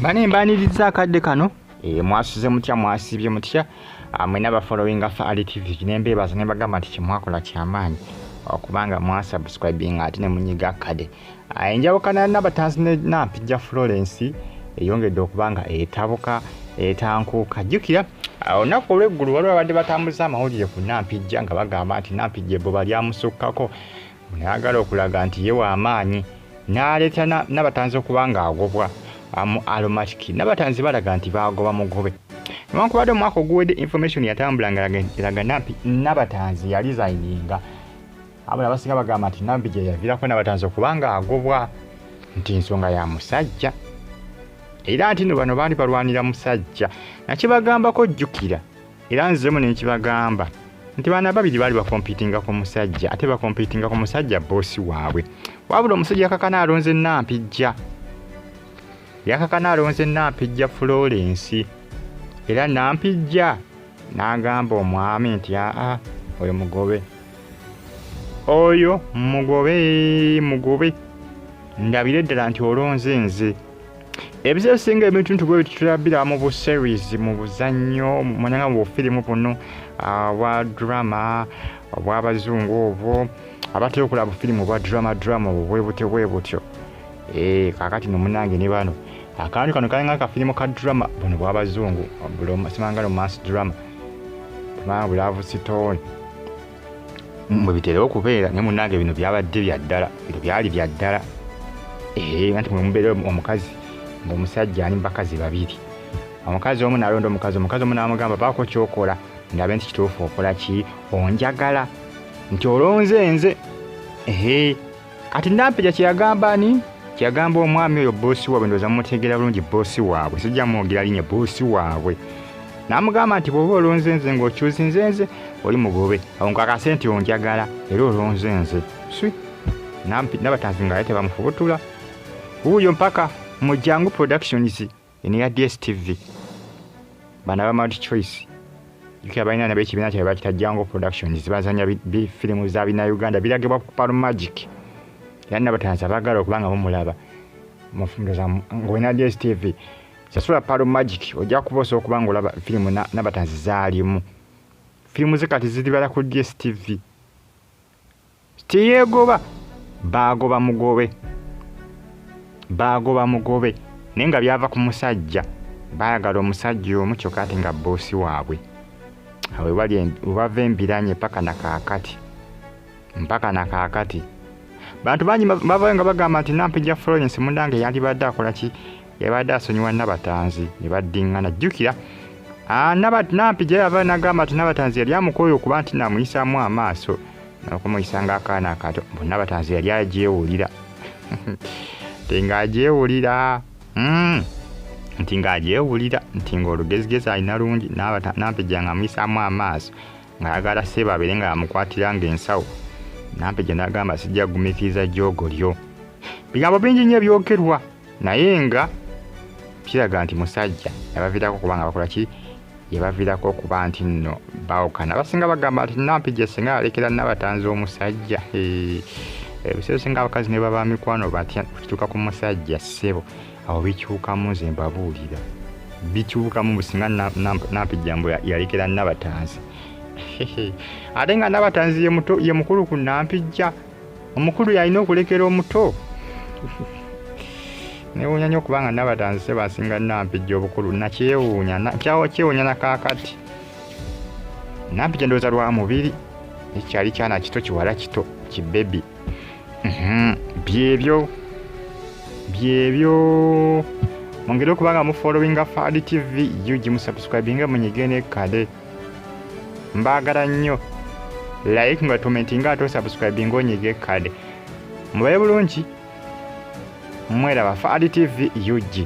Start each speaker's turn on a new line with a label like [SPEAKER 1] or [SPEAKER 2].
[SPEAKER 1] Bane mbaniriza akadde kano mwasuze mutya mwasibye mutya mwena ba following Fali TV kinembe baza ne bagamba ati kimwakola kyamaanyi okubanga mwasubscribing ate ne munyiga akade enjawukana Nabatanzi Nampijja Florence eyongedde okubanga etabuka etankuka jjukira olunaku olw'eggulu waliwo abadde batambuza amawulire ku Nampijja nga bagamba nti Nampijja ebboba lyamusukkako nayagala okulaga nti ye w'amaanyi n'aleeta Nabatanzi okubanga agobwa aromatic Nabatanzi balaga nti bagoba mugobe newankubadde omwaka oguwedde information yatambulanga eraga Nabatanzi yalizayininga abala basinga bagamba nti Nampijja yaviirako Nabatanzi okubanga agobwa nti nsonga ya musajja era nti no bano baali balwanira musajja nakibagambako jjukira era nzemu nekibagamba nti baana babiri baali bakompitinga ku musajja ate bakompitinga ku musajja boosi waabwe wabula omusajja yakakana alonze Nampijja Nampijja Florence era Nampijja n'agamba omwami nti oyo mugobe ndabire ddala nti olonze nze ebiseera singa ebintu bwe bitulabira mu buseries mu buzannyo munanga mu firimu buno bwa drama obw'abazungu obwo abatera okulaba firimu bwa drama bwe butyo kakati nomunange ne bano akantu kano kalinga akafirimu ka drama buno bw'abazungu simanga romance drama tumanga love story mwe bitera okubeera ne munange bino byabadde byaddala bino byali byaddala nti mwe mubeere omukazi ng'omusajja ali bakazi babiri omukazi omu nalonda omukazi omu n'amugamba baako kyokola ndabe nti kituufu okola ki onjagala nti olonze nze kati Nampijja kyeyagamba omwami oyo boosi waabwe ndoza mumutegeera bulungi boosi waabwe sijja mwogera linnya boosi waabwe n'amugamba nti bw'oba olonze nze ng'okyuzi nze oli mugobe awo nkakase nti onjagala era olonze nze Nabatanzi nga tebamufubutula wuuyo mpaka mu Jangu Productions eno ya DSTV bana ba Multi Choice jukira balina n'abekibiina kyabwe bakita Jangu Productions bazanya firimu za bina Uganda biragibwa ku Palo Magic era Nabatanzi abagala okubanga mumulaba mufundoza ng'olina DSTV sasula Palo Magic ojja kubosa okubanga olaba firimu Nabatanzi zaalimu firimu ze kati ziribala ku DSTV tiyegoba bagoba mugobe naye nga byava ku musajja bayagala omusajja omu kyokka ate nga boosi waabwe awe webava embiranye mpaka nakaakati bantu bangi bavayo nga bagamba nti Nampijja Florence mundange yalibadde akola ki yabadde asonyiwa Nabatanzi ne baddiŋŋana jjukira Nampijja yava n'agamba nti Nabatanzi yali amukooye okuba nti namuyisaamu amaaso n'okumuyisa ng'akaana akato Nabatanzi yali agyewulira nti ng'olugezigezi alina lungi Nampijja ng'amuyisaamu amaaso ng'ayagala Ssebo abeere nga yamukwatiranga ensawo Nampijja n'agamba sijja kugumikiriza jjoogo lyo bigambo bingi nnyo ebyogerwa naye nga kiraga nti musajja yabaviirako okuba nga bakola ki yabaviirako okuba nti nno baawukana basinga bagamba nti Nampijja singa alekera Nabatanzi omusajja ebiseera singa abakazi ne baba mikwano batya kituuka ku musajja Ssebo awo bikyukamu nze mbabuulira bikyukamu businga Nampijja mbu yalekera Nabatanzi ate nga Nabatanzi ye mukulu ku Nampijja omukulu yalina okulekera omuto newuunya nnyo okubanga Nabatanzi Ssebo asinga Nampijja obukulu nakyewuunya nakaakati Nampijja ndowooza lwa mubiri ekyali kyana kito kiwala kito kibebi byebyo mwongere okubanga mu following Fali TV yugi musubscribinga munyige nekkale mbaagala nnyo like nga commentinga ate osubscribinga onyige ekkale mubaye bulungi mweraba Fali TV yugi